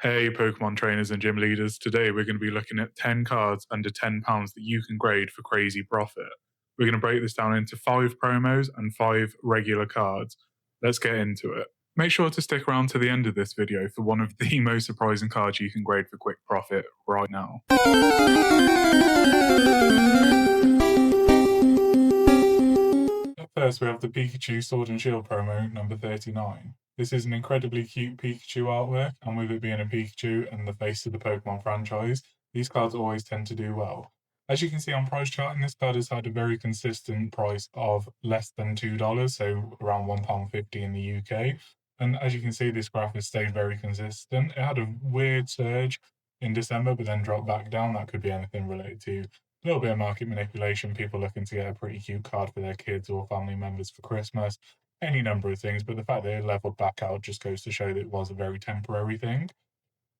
Hey Pokemon trainers and gym leaders, today we're going to be looking at 10 cards under £10 that you can grade for crazy profit. We're going to break this down into 5 promos and 5 regular cards. Let's get into it. Make sure to stick around to the end of this video for one of the most surprising cards you can grade for quick profit right now. Up first we have the Pikachu Sword and Shield promo number 39. This is an incredibly cute Pikachu artwork, and with it being a Pikachu and the face of the Pokemon franchise, these cards always tend to do well. As you can see on price charting, this card has had a very consistent price of less than $2, so around £1.50 in the UK. And as you can see, this graph has stayed very consistent. It had a weird surge in December, but then dropped back down. That could be anything related to a little bit of market manipulation, people looking to get a pretty cute card for their kids or family members for Christmas, any number of things. But the fact that it leveled back out just goes to show that it was a very temporary thing.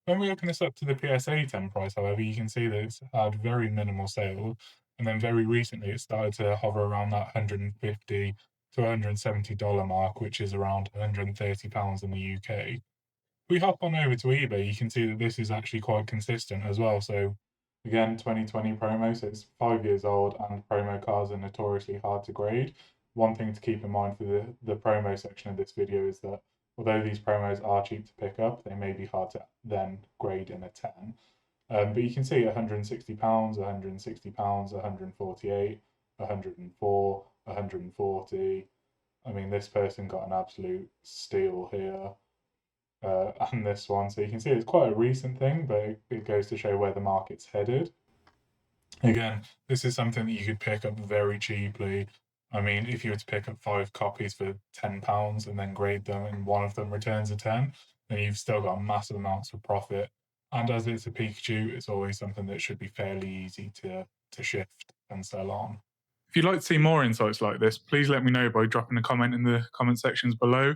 When we open this up to the PSA 10 price, however, you can see that it's had very minimal sales. And then very recently, it started to hover around that $150 to $170 mark, which is around £130 in the UK. If we hop on over to eBay, you can see that this is actually quite consistent as well. So again, 2020 promo, so it's 5 years old, and promo cards are notoriously hard to grade. One thing to keep in mind for the promo section of this video is that although these promos are cheap to pick up, they may be hard to then grade in a 10. But you can see £160, £160, 148, 104, 140. I mean, this person got an absolute steal here. And this one. So you can see it's quite a recent thing, but it goes to show where the market's headed. Again, this is something that you could pick up very cheaply. I mean, if you were to pick up 5 copies for £10 and then grade them and one of them returns a 10, then you've still got massive amounts of profit. And as it's a Pikachu, it's always something that should be fairly easy to shift and sell on. If you'd like to see more insights like this, please let me know by dropping a comment in the comment sections below,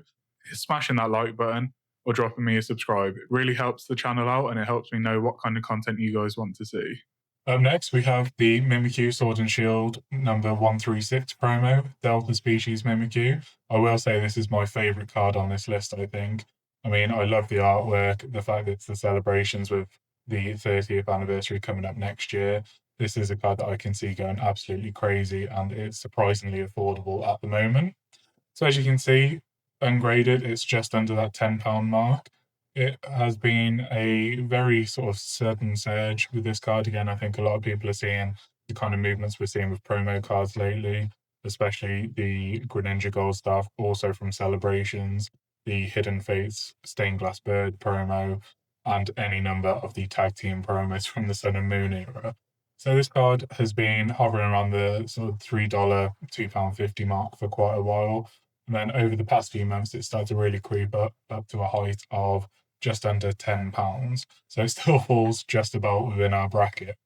smashing that like button, or dropping me a subscribe. It really helps the channel out, and it helps me know what kind of content you guys want to see. Up next, we have the Mimikyu Sword and Shield number 136 promo, Delta Species Mimikyu. I will say this is my favourite card on this list, I think. I mean, I love the artwork, the fact that it's the celebrations with the 30th anniversary coming up next year. This is a card that I can see going absolutely crazy, and it's surprisingly affordable at the moment. So as you can see, ungraded, it's just under that £10 mark. It has been a very sort of sudden surge with this card. Again, I think a lot of people are seeing the kind of movements we're seeing with promo cards lately, especially the Greninja Gold stuff, also from Celebrations, the Hidden Fates Stained Glass Bird promo, and any number of the tag team promos from the Sun and Moon era. So this card has been hovering around the sort of $3, £2.50 mark for quite a while. And then over the past few months, it started to really creep up to a height of just under £10. So it still falls just about within our bracket.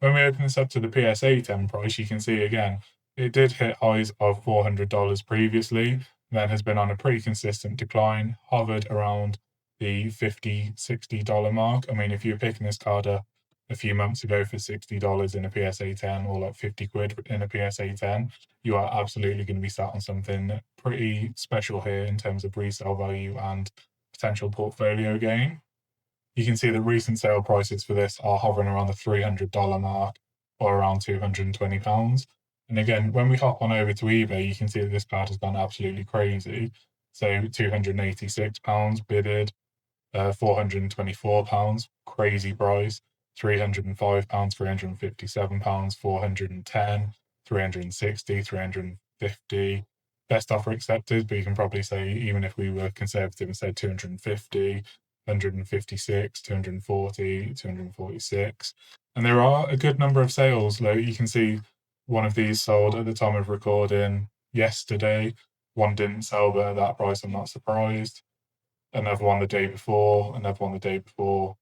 When we open this up to the PSA 10 price, you can see again, it did hit highs of $400 previously, then has been on a pretty consistent decline, hovered around the $50, $60 mark. I mean, if you were picking this card up a few months ago for $60 in a PSA 10 or like 50 quid in a PSA 10, you are absolutely going to be sat on something pretty special here in terms of resale value and potential portfolio gain. You can see the recent sale prices for this are hovering around the $300 mark or around £220. And again, when we hop on over to eBay, you can see that this card has gone absolutely crazy. So £286 bidded, £424, crazy price, £305, £357, £410, £360, £350. Best offer accepted, but you can probably say, even if we were conservative and said 250, 156, 240, 246. And there are a good number of sales. Like you can see one of these sold at the time of recording yesterday. One didn't sell, but at that price, I'm not surprised. Another one the day before, another one the day before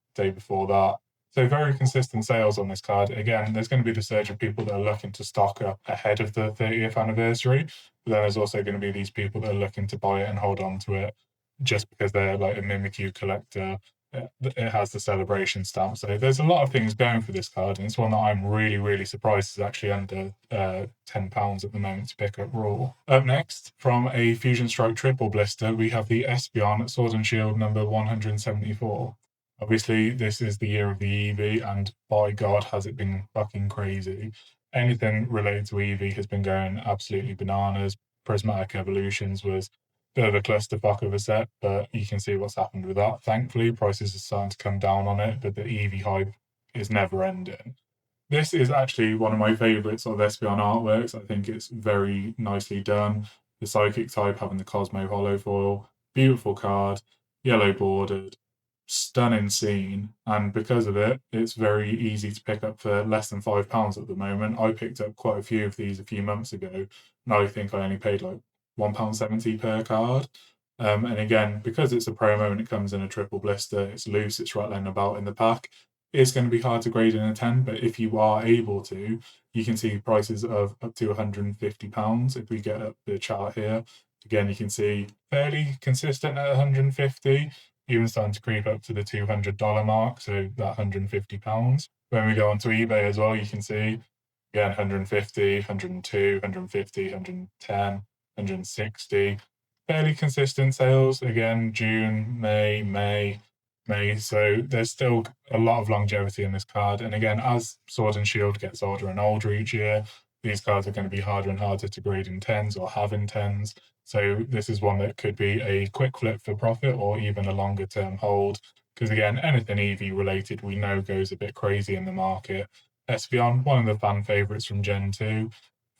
that. So very consistent sales on this card. Again, there's going to be the surge of people that are looking to stock up ahead of the 30th anniversary. But then there's also going to be these people that are looking to buy it and hold on to it just because they're like a Mimikyu collector. It has the celebration stamp. So there's a lot of things going for this card, and it's one that I'm really, really surprised is actually under £10 at the moment to pick up raw. Up next, from a Fusion Strike triple blister, we have the Espeon Sword and Shield number 174. Obviously, this is the year of the Eevee, and by God, has it been fucking crazy. Anything related to Eevee has been going absolutely bananas. Prismatic Evolutions was a bit of a clusterfuck of a set, but you can see what's happened with that. Thankfully, prices are starting to come down on it, but the Eevee hype is never ending. This is actually one of my favourites of Espeon artworks. I think it's very nicely done. The Psychic type having the Cosmo Holo foil, beautiful card, yellow bordered, stunning scene, and because of it, it's very easy to pick up for less than £5 at the moment. I picked up quite a few of these a few months ago, and I think I only paid like £1.70 per card. And again, because it's a promo and it comes in a triple blister, it's loose, it's rattling about in the pack. It's going to be hard to grade in a 10, but if you are able to, you can see prices of up to £150. If we get up the chart here, again, you can see fairly consistent at 150, even starting to creep up to the $200 mark, so that £150. When we go onto eBay as well, you can see again 150, 102, 150, 110, 160. Fairly consistent sales again, June, May. So there's still a lot of longevity in this card. And again, as Sword and Shield gets older and older each year, these cards are going to be harder and harder to grade in 10s or have in 10s. So this is one that could be a quick flip for profit or even a longer term hold. Because again, anything EV related we know goes a bit crazy in the market. Espeon, one of the fan favourites from Gen 2.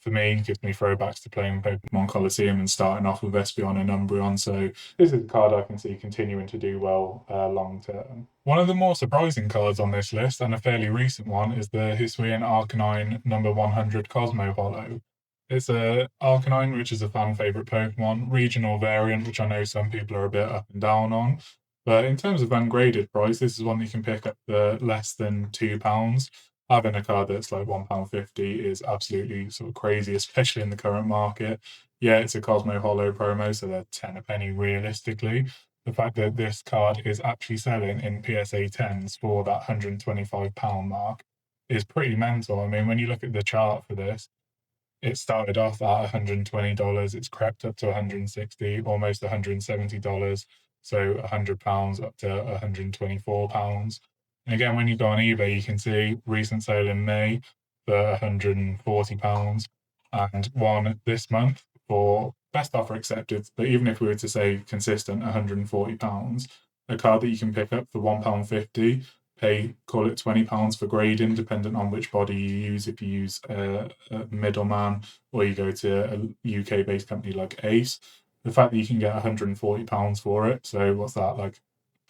For me, gives me throwbacks to playing Pokemon Colosseum and starting off with Espeon and Umbreon. So this is a card I can see continuing to do well long term. One of the more surprising cards on this list, and a fairly recent one, is the Hisuian Arcanine number 100 Cosmo Holo. It's a Arcanine, which is a fan favourite Pokemon, regional variant, which I know some people are a bit up and down on. But in terms of ungraded price, this is one you can pick up for less than £2. Having a card that's like £1.50 is absolutely sort of crazy, especially in the current market. Yeah, it's a Cosmo Holo promo, so they're 10 a penny realistically. The fact that this card is actually selling in PSA 10s for that £125 mark is pretty mental. I mean, when you look at the chart for this, it started off at $120. It's crept up to $160, almost $170. So £100 up to £124. And again, when you go on eBay, you can see recent sale in May for £140 and one this month for best offer accepted. But even if we were to say consistent £140, a card that you can pick up for £1.50, pay, call it £20 for grading, depending on which body you use. If you use a middleman or you go to a UK based company like Ace, the fact that you can get £140 for it, so what's that, like,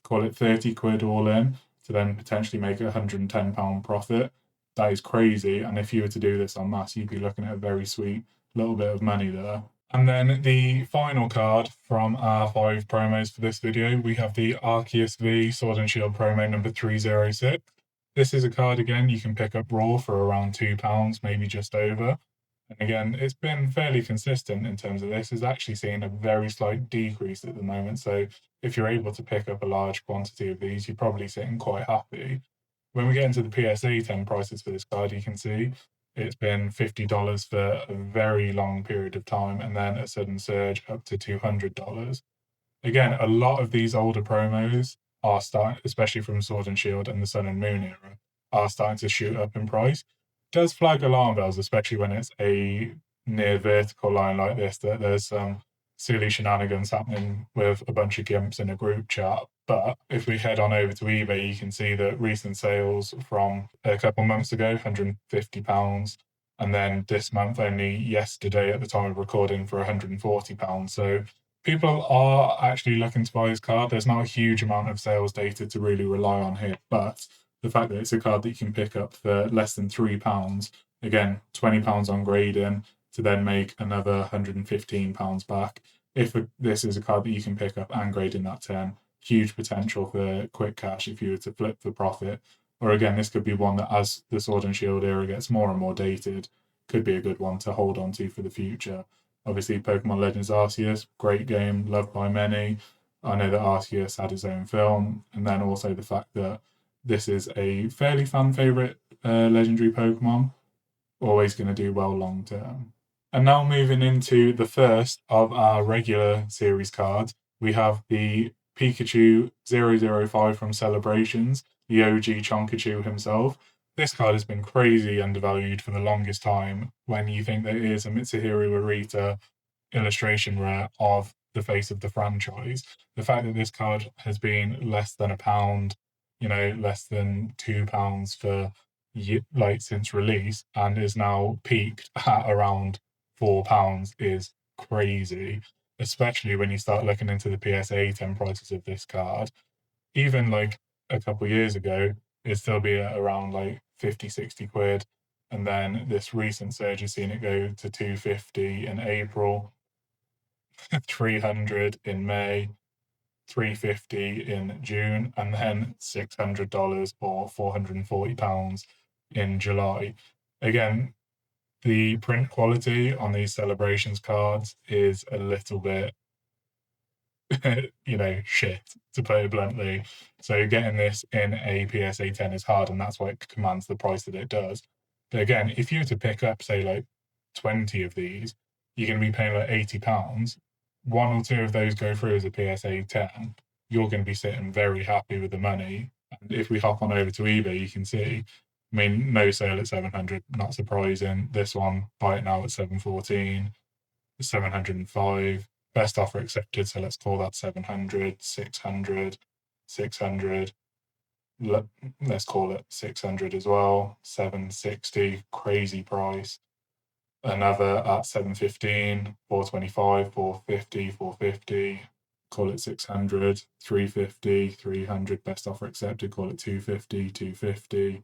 call it 30 quid all in, to then potentially make a £110 profit, that is crazy. And if you were to do this en masse, you'd be looking at a very sweet little bit of money there. And then the final card from our 5 promos for this video, we have the Arceus V Sword and Shield promo number 306. This is a card, again, you can pick up raw for around £2, maybe just over. And again, it's been fairly consistent in terms of this. It's actually seeing a very slight decrease at the moment. So if you're able to pick up a large quantity of these, you're probably sitting quite happy. When we get into the PSA 10 prices for this card, you can see it's been $50 for a very long period of time, and then a sudden surge up to $200. Again, a lot of these older promos are starting, especially from Sword and Shield and the Sun and Moon era, are starting to shoot up in price. Does flag alarm bells, especially when it's a near vertical line like this, that there's some silly shenanigans happening with a bunch of gimps in a group chat. But if we head on over to eBay, you can see that recent sales from a couple months ago, £150, and then this month, only yesterday at the time of recording, for £140. So people are actually looking to buy this card. There's not a huge amount of sales data to really rely on here, but the fact that it's a card that you can pick up for less than £3, again, £20 on grading, to then make another £115 back. If this is a card that you can pick up and grade in that 10, huge potential for quick cash if you were to flip for profit. Or again, this could be one that, as the Sword and Shield era gets more and more dated, could be a good one to hold on to for the future. Obviously, Pokemon Legends Arceus, great game, loved by many. I know that Arceus had his own film, and then also the fact that this is a fairly fan favourite legendary Pokemon, always going to do well long term. And now moving into the first of our regular series cards, we have the Pikachu 005 from Celebrations, the OG Chonkachu himself. This card has been crazy undervalued for the longest time when you think that it is a Mitsuhiro Arita illustration rare of the face of the franchise. The fact that this card has been less than £1, less than £2 for like since release, and is now peaked at around £4 is crazy. Especially when you start looking into the PSA 10 prices of this card. Even like a couple of years ago, it'd still be at around like 50, 60 quid. And then this recent surge has seen it go to 250 in April, 300 in May, 350 in June, and then $600 or £440 in July. Again, the print quality on these celebrations cards is a little bit shit, to put it bluntly. So getting this in a PSA 10 is hard, and that's why it commands the price that it does. But again, if you were to pick up, say, like 20 of these, you're going to be paying like £80. One or two of those go through as a PSA 10, you're going to be sitting very happy with the money. And if we hop on over to eBay, you can see, I mean, no sale at 700, not surprising. This one, buy it now at 714, 705. Best offer accepted, so let's call that 700, 600, 600. Let's call it 600 as well. 760, crazy price. Another at 715, 425, 450, 450. Call it 600, 350, 300. Best offer accepted, call it 250, 250.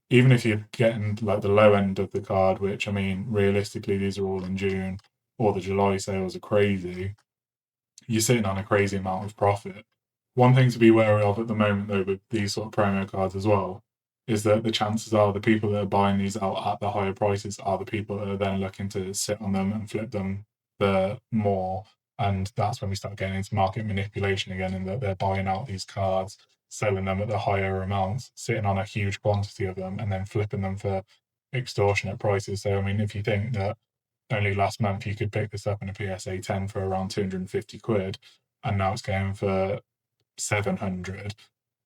Even if you're getting like the low end of the card, which I mean, realistically, these are all in June, or the July sales are crazy, you're sitting on a crazy amount of profit. One thing to be wary of at the moment, though, with these sort of promo cards as well, is that the chances are the people that are buying these out at the higher prices are the people that are then looking to sit on them and flip them for more. And that's when we start getting into market manipulation again, and that they're buying out these cards, selling them at the higher amounts, sitting on a huge quantity of them, and then flipping them for extortionate prices. So, I mean, if you think that only last month you could pick this up in a PSA 10 for around 250 quid, and now it's going for 700.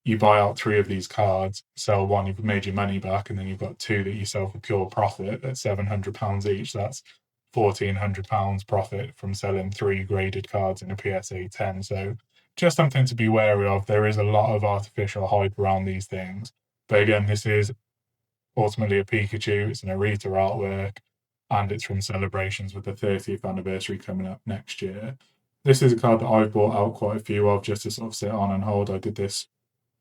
You buy out 3 of these cards, sell one, you've made your money back, and then you've got 2 that you sell for pure profit at £700 each. That's £1,400 profit from selling 3 graded cards in a PSA 10. So just something to be wary of. There is a lot of artificial hype around these things. But again, this is ultimately a Pikachu, it's an Arita artwork, and it's from Celebrations with the 30th anniversary coming up next year. This is a card that I've bought out quite a few of just to sort of sit on and hold. I did this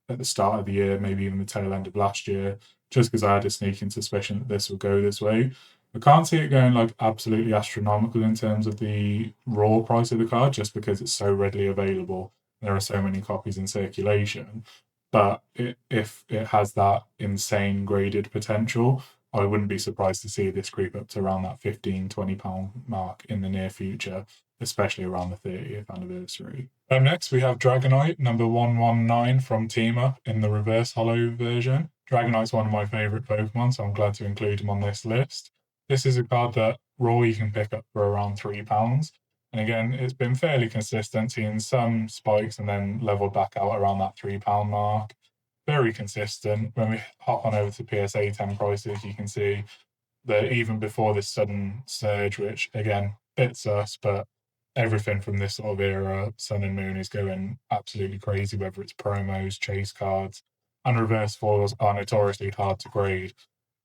at the start of the year, maybe even the tail end of last year, just because I had a sneaking suspicion that this would go this way. I can't see it going like absolutely astronomical in terms of the raw price of the card, just because it's so readily available. There are so many copies in circulation. But if it has that insane graded potential, I wouldn't be surprised to see this creep up to around that £15-20 mark in the near future, especially around the 30th anniversary. Next, we have Dragonite, number 119 from Team Up in the reverse holo version. Dragonite's one of my favourite Pokemon, so I'm glad to include him on this list. This is a card that raw you can pick up for around £3. And again, it's been fairly consistent, seeing some spikes and then leveled back out around that £3 mark. Very consistent. When we hop on over to PSA 10 prices, you can see that even before this sudden surge, which again, bits us, but everything from this sort of era, Sun and Moon, is going absolutely crazy, whether it's promos, chase cards, and reverse foils are notoriously hard to grade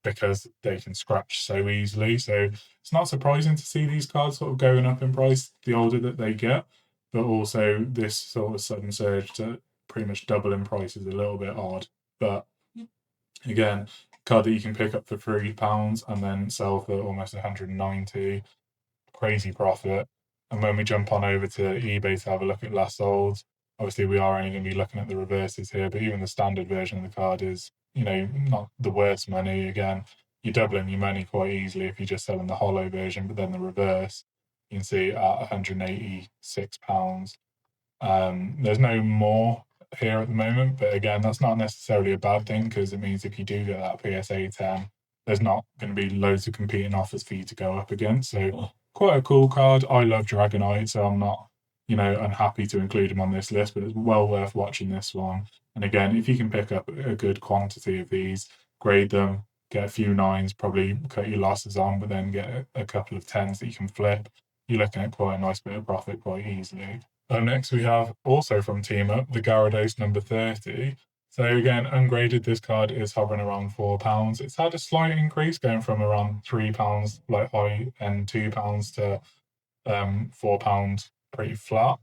because they can scratch so easily. So it's not surprising to see these cards sort of going up in price the older that they get, but also this sort of sudden surge to pretty much double in price is a little bit odd. But again, card that you can pick up for £3 and then sell for almost 190, crazy profit. And when we jump on over to eBay to have a look at last sold, obviously we are only going to be looking at the reverses here, but even the standard version of the card is, not the worst money. Again, you're doubling your money quite easily if you're just selling the holo version, but then the reverse, you can see at £186. There's no more here at the moment, but again, that's not necessarily a bad thing because it means if you do get that PSA 10, there's not going to be loads of competing offers for you to go up against. So quite a cool card. I love Dragonite, so I'm not unhappy to include him on this list, but it's well worth watching this one. And again, if you can pick up a good quantity of these, grade them, get a few nines, probably cut your losses on, but then get a couple of tens that you can flip, you're looking at quite a nice bit of profit quite easily. Next, we have also from Team Up the Gyarados number 30. So again, ungraded, this card is hovering around £4. It's had a slight increase going from around £3, like high, and £2 to £4 pretty flat.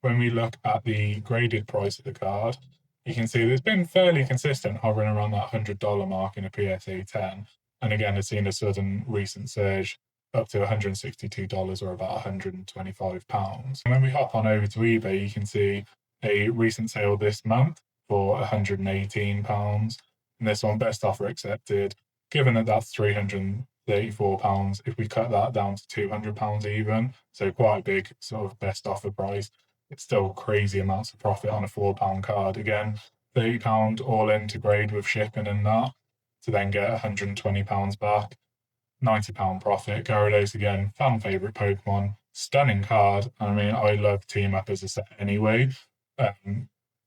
When we look at the graded price of the card, you can see that it's been fairly consistent, hovering around that $100 mark in a PSA 10. And again, it's seen a sudden recent surge up to $162 or about £125. And when we hop on over to eBay, you can see a recent sale this month for £118. And this one, best offer accepted. Given that that's £334, if we cut that down to £200 even, so quite a big sort of best offer price, it's still crazy amounts of profit on a £4 card. Again, £30 all in to grade with shipping and that, to then get £120 back. £90 profit. Gyarados again, fan favorite Pokemon, stunning card. I mean, I love Team Up as a set anyway.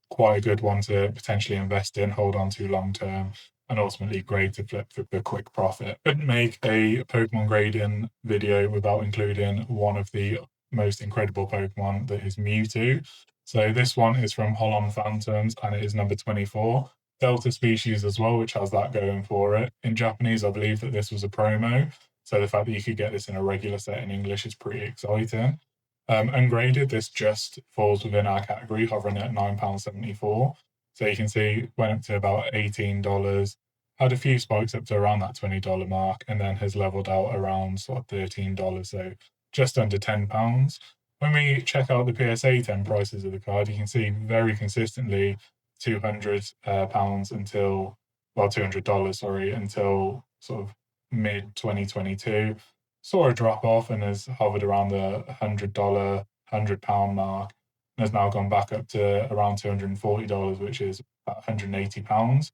Quite a good one to potentially invest in, hold on to long term, and ultimately grade to flip for the quick profit. Couldn't make a Pokemon grading video without including one of the most incredible Pokemon, that is Mewtwo. So this one is from Holon Phantoms and it is number 24. Delta species as well, which has that going for it. In Japanese, I believe that this was a promo. So the fact that you could get this in a regular set in English is pretty exciting. Ungraded, this just falls within our category, hovering at £9.74. So you can see went up to about $18, had a few spikes up to around that $20 mark, and then has leveled out around sort of $13, so just under £10. When we check out the PSA 10 prices of the card, you can see very consistently £200 until, well, $200, sorry, until sort of mid 2022. Saw a drop off and has hovered around the $100, £100 mark, and has now gone back up to around $240, which is about £180.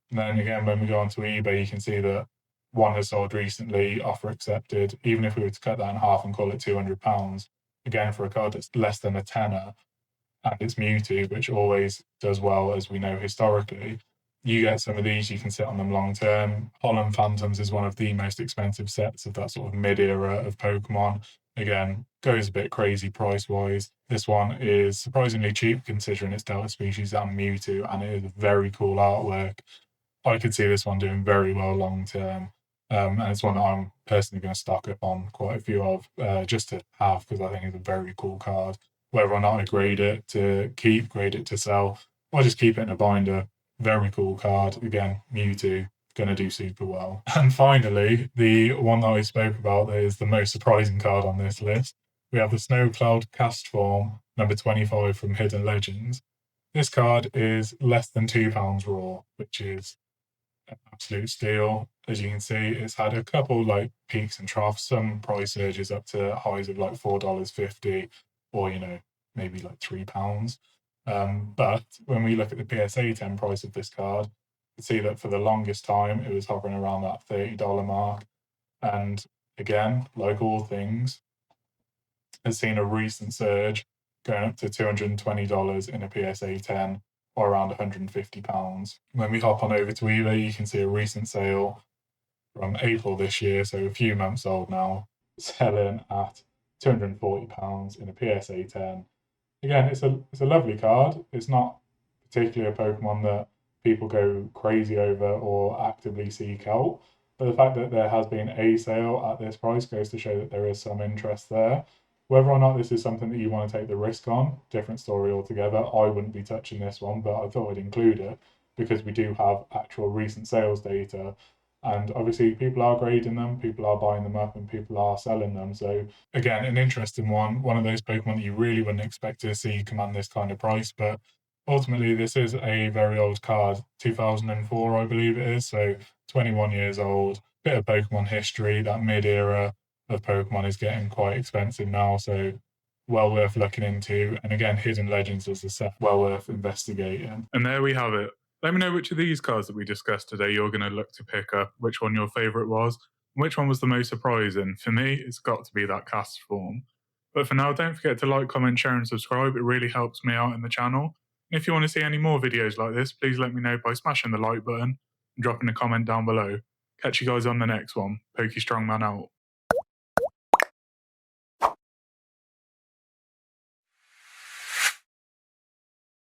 And then again, when we go onto eBay, you can see that one has sold recently, offer accepted. Even if we were to cut that in half and call it £200, again, for a card that's less than a tenner, and it's Mewtwo, which always does well, as we know historically, you get some of these, you can sit on them long term. Holland Phantoms is one of the most expensive sets of that sort of mid era of Pokemon. Again, goes a bit crazy price wise. This one is surprisingly cheap considering it's Delta species and Mewtwo, and it is very cool artwork. I could see this one doing very well long term. And it's one that I'm personally going to stock up on quite a few of, just to have, because I think it's a very cool card. Whether or not I grade it to keep, grade it to sell, or just keep it in a binder, very cool card. Again, Mewtwo, going to do super well. And finally, the one that I spoke about that is the most surprising card on this list, we have the Snow Cloud Cast Form, number 25 from Hidden Legends. This card is less than £2 raw, which is an absolute steal. As you can see, it's had a couple like peaks and troughs, some price surges up to highs of like $4.50 or, maybe like £3. But when we look at the PSA 10 price of this card, you see that for the longest time, it was hovering around that $30 mark. And again, like all things, has seen a recent surge going up to $220 in a PSA 10 or around £150. When we hop on over to eBay, you can see a recent sale from April this year, so a few months old now, selling at £240 in a PSA 10. Again, it's a lovely card. It's not particularly a Pokemon that people go crazy over or actively seek out. But the fact that there has been a sale at this price goes to show that there is some interest there. Whether or not this is something that you want to take the risk on, different story altogether. I wouldn't be touching this one, but I thought I'd include it because we do have actual recent sales data. And obviously, people are grading them, people are buying them up, and people are selling them. So, again, an interesting one of those Pokemon that you really wouldn't expect to see command this kind of price. But ultimately, this is a very old card, 2004, I believe it is. So, 21 years old, bit of Pokemon history. That mid era of Pokemon is getting quite expensive now. So, well worth looking into. And again, Hidden Legends as a set, well worth investigating. And there we have it. Let me know which of these cards that we discussed today you're going to look to pick up, which one your favourite was, and which one was the most surprising. For me, it's got to be that Cast Form. But for now, don't forget to like, comment, share and subscribe. It really helps me out in the channel. And if you want to see any more videos like this, please let me know by smashing the like button and dropping a comment down below. Catch you guys on the next one. Pokey Strongman out.